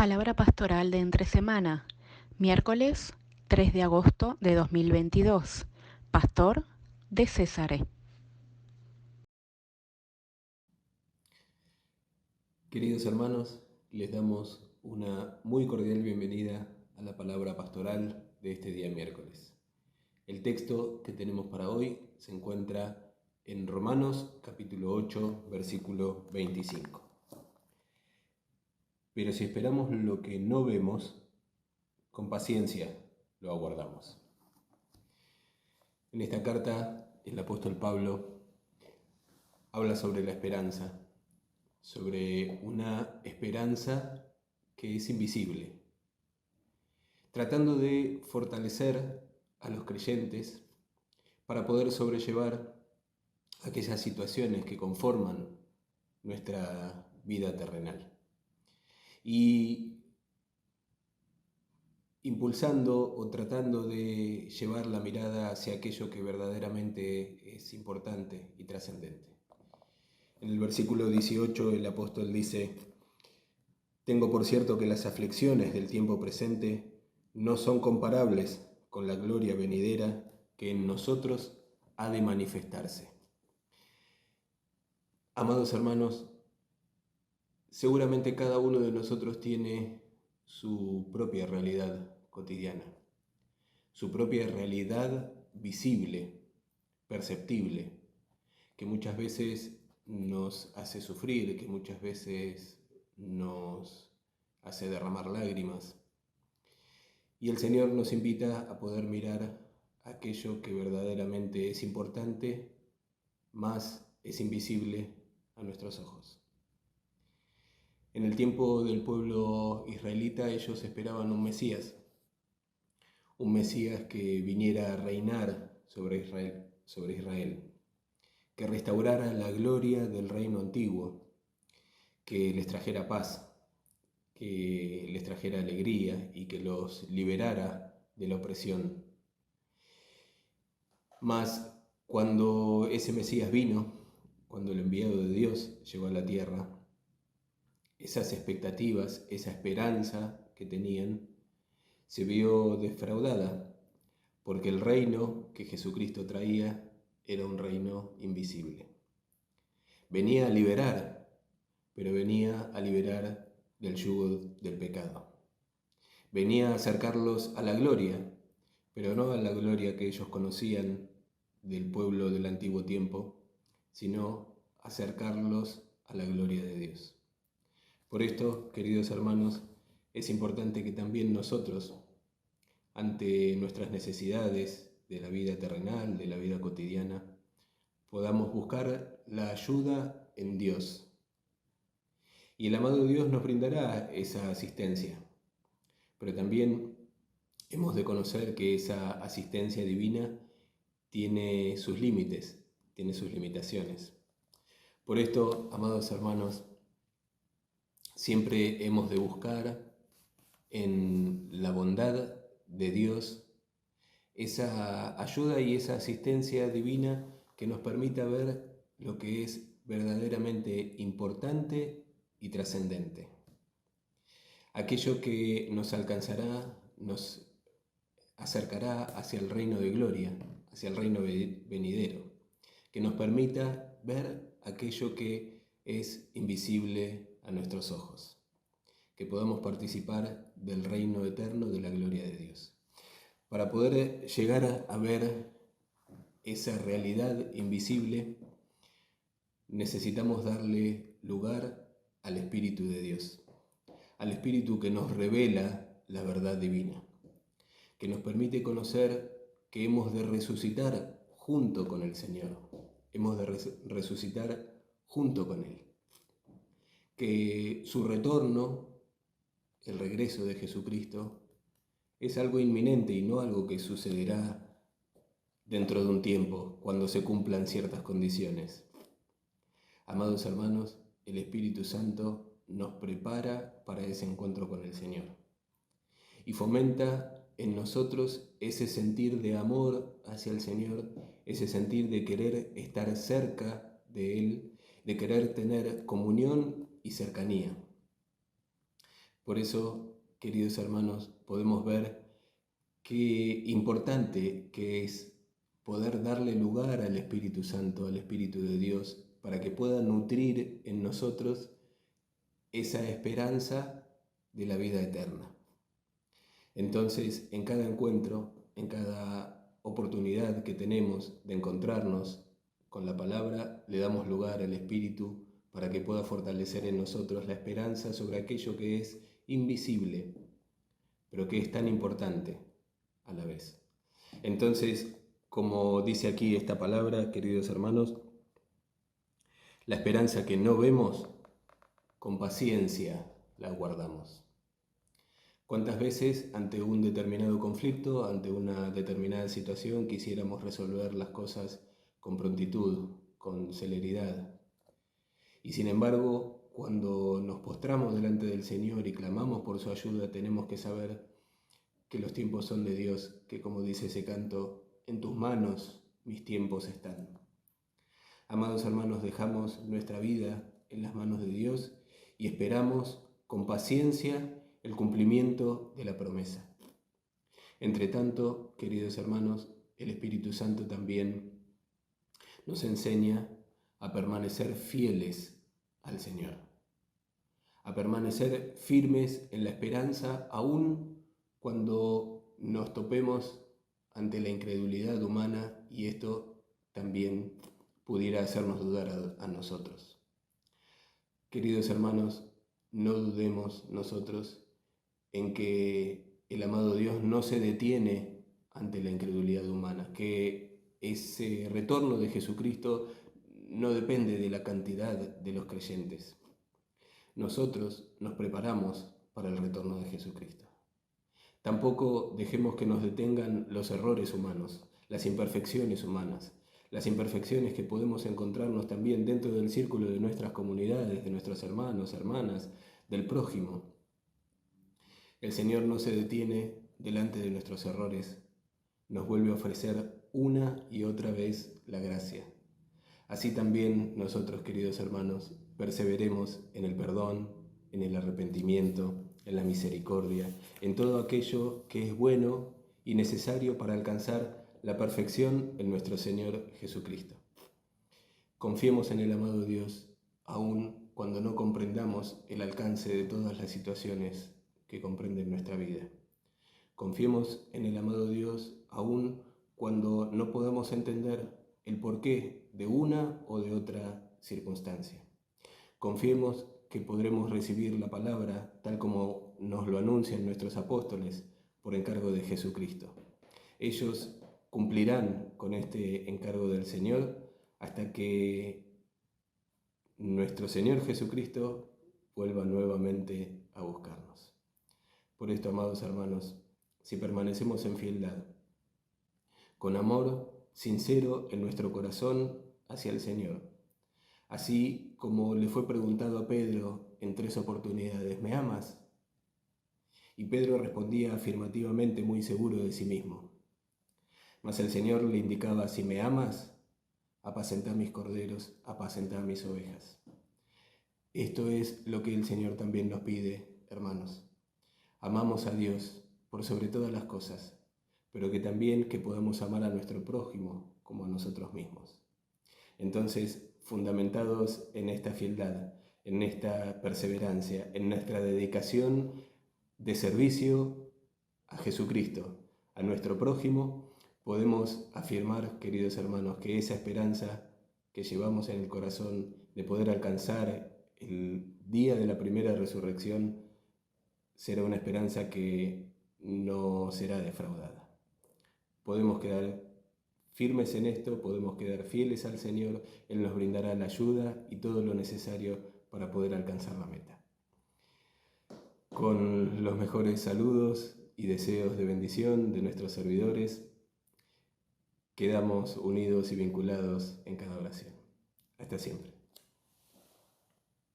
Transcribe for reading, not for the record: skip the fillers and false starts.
Palabra pastoral de entre semana, miércoles 3 de agosto de 2022. Pastor de Césare. Queridos hermanos, les damos una muy cordial bienvenida a la palabra pastoral de este día miércoles. El texto que tenemos para hoy se encuentra en Romanos capítulo 8, versículo 25. Pero si esperamos lo que no vemos, con paciencia lo aguardamos. En esta carta, el apóstol Pablo habla sobre la esperanza, sobre una esperanza que es invisible, tratando de fortalecer a los creyentes para poder sobrellevar aquellas situaciones que conforman nuestra vida terrenal. Y impulsando o tratando de llevar la mirada hacia aquello que verdaderamente es importante y trascendente. En el versículo 18 el apóstol dice: «Tengo por cierto que las aflicciones del tiempo presente no son comparables con la gloria venidera que en nosotros ha de manifestarse». Amados hermanos, seguramente cada uno de nosotros tiene su propia realidad cotidiana, su propia realidad visible, perceptible, que muchas veces nos hace sufrir, que muchas veces nos hace derramar lágrimas. Y el Señor nos invita a poder mirar aquello que verdaderamente es importante, más es invisible a nuestros ojos. En el tiempo del pueblo israelita ellos esperaban un Mesías que viniera a reinar sobre Israel, que restaurara la gloria del reino antiguo, que les trajera paz, que les trajera alegría y que los liberara de la opresión. Mas cuando ese Mesías vino, cuando el enviado de Dios llegó a la tierra, esas expectativas, esa esperanza que tenían, se vio defraudada, porque el reino que Jesucristo traía era un reino invisible. Venía a liberar, pero venía a liberar del yugo del pecado. Venía a acercarlos a la gloria, pero no a la gloria que ellos conocían del pueblo del antiguo tiempo, sino acercarlos a la gloria de Dios. Por esto, queridos hermanos, es importante que también nosotros, ante nuestras necesidades de la vida terrenal, de la vida cotidiana, podamos buscar la ayuda en Dios. Y el amado Dios nos brindará esa asistencia. Pero también hemos de conocer que esa asistencia divina tiene sus límites, tiene sus limitaciones. Por esto, amados hermanos, siempre hemos de buscar en la bondad de Dios esa ayuda y esa asistencia divina que nos permita ver lo que es verdaderamente importante y trascendente. Aquello que nos alcanzará, nos acercará hacia el reino de gloria, hacia el reino venidero, que nos permita ver aquello que es invisible a nuestros ojos, que podamos participar del reino eterno de la gloria de Dios. Para poder llegar a ver esa realidad invisible, necesitamos darle lugar al Espíritu de Dios, al Espíritu que nos revela la verdad divina, que nos permite conocer que hemos de resucitar junto con el Señor, hemos de resucitar junto con Él, que su retorno, el regreso de Jesucristo, es algo inminente y no algo que sucederá dentro de un tiempo, cuando se cumplan ciertas condiciones. Amados hermanos, el Espíritu Santo nos prepara para ese encuentro con el Señor y fomenta en nosotros ese sentir de amor hacia el Señor, ese sentir de querer estar cerca de Él, de querer tener comunión y cercanía. Por eso, queridos hermanos, podemos ver qué importante que es poder darle lugar al Espíritu Santo, al Espíritu de Dios, para que pueda nutrir en nosotros esa esperanza de la vida eterna. Entonces, en cada encuentro, en cada oportunidad que tenemos de encontrarnos con la palabra, le damos lugar al Espíritu para que pueda fortalecer en nosotros la esperanza sobre aquello que es invisible, pero que es tan importante a la vez. Entonces, como dice aquí esta palabra, queridos hermanos, la esperanza que no vemos, con paciencia la guardamos. ¿Cuántas veces ante un determinado conflicto, ante una determinada situación, quisiéramos resolver las cosas con prontitud, con celeridad? Y sin embargo, cuando nos postramos delante del Señor y clamamos por su ayuda, tenemos que saber que los tiempos son de Dios, que como dice ese canto, en tus manos mis tiempos están. Amados hermanos, dejamos nuestra vida en las manos de Dios y esperamos con paciencia el cumplimiento de la promesa. Entre tanto, queridos hermanos, el Espíritu Santo también nos enseña a permanecer fieles al Señor, a permanecer firmes en la esperanza, aún cuando nos topemos ante la incredulidad humana, y esto también pudiera hacernos dudar a nosotros. Queridos hermanos, no dudemos nosotros en que el amado Dios no se detiene ante la incredulidad humana, que ese retorno de Jesucristo no depende de la cantidad de los creyentes. Nosotros nos preparamos para el retorno de Jesucristo. Tampoco dejemos que nos detengan los errores humanos, las imperfecciones humanas, las imperfecciones que podemos encontrarnos también dentro del círculo de nuestras comunidades, de nuestros hermanos, hermanas, del prójimo. El Señor no se detiene delante de nuestros errores, nos vuelve a ofrecer una y otra vez la gracia. Así también nosotros, queridos hermanos, perseveremos en el perdón, en el arrepentimiento, en la misericordia, en todo aquello que es bueno y necesario para alcanzar la perfección en nuestro Señor Jesucristo. Confiemos en el amado Dios, aun cuando no comprendamos el alcance de todas las situaciones que comprenden nuestra vida. Confiemos en el amado Dios, aun cuando no podamos entender el porqué de una o de otra circunstancia. Confiemos que podremos recibir la palabra tal como nos lo anuncian nuestros apóstoles por encargo de Jesucristo. Ellos cumplirán con este encargo del Señor hasta que nuestro Señor Jesucristo vuelva nuevamente a buscarnos. Por esto, amados hermanos, si permanecemos en fieldad, con amor sincero en nuestro corazón hacia el Señor, así como le fue preguntado a Pedro en 3 oportunidades, ¿me amas? Y Pedro respondía afirmativamente, muy seguro de sí mismo. Mas el Señor le indicaba, si me amas, apacentá mis corderos, apacentá mis ovejas. Esto es lo que el Señor también nos pide, hermanos. Amamos a Dios por sobre todas las cosas, pero que también que podamos amar a nuestro prójimo como a nosotros mismos. Entonces, fundamentados en esta fieldad, en esta perseverancia, en nuestra dedicación de servicio a Jesucristo, a nuestro prójimo, podemos afirmar, queridos hermanos, que esa esperanza que llevamos en el corazón de poder alcanzar el día de la primera resurrección será una esperanza que no será defraudada. Podemos quedar firmes en esto, podemos quedar fieles al Señor, Él nos brindará la ayuda y todo lo necesario para poder alcanzar la meta. Con los mejores saludos y deseos de bendición de nuestros servidores, quedamos unidos y vinculados en cada oración. Hasta siempre.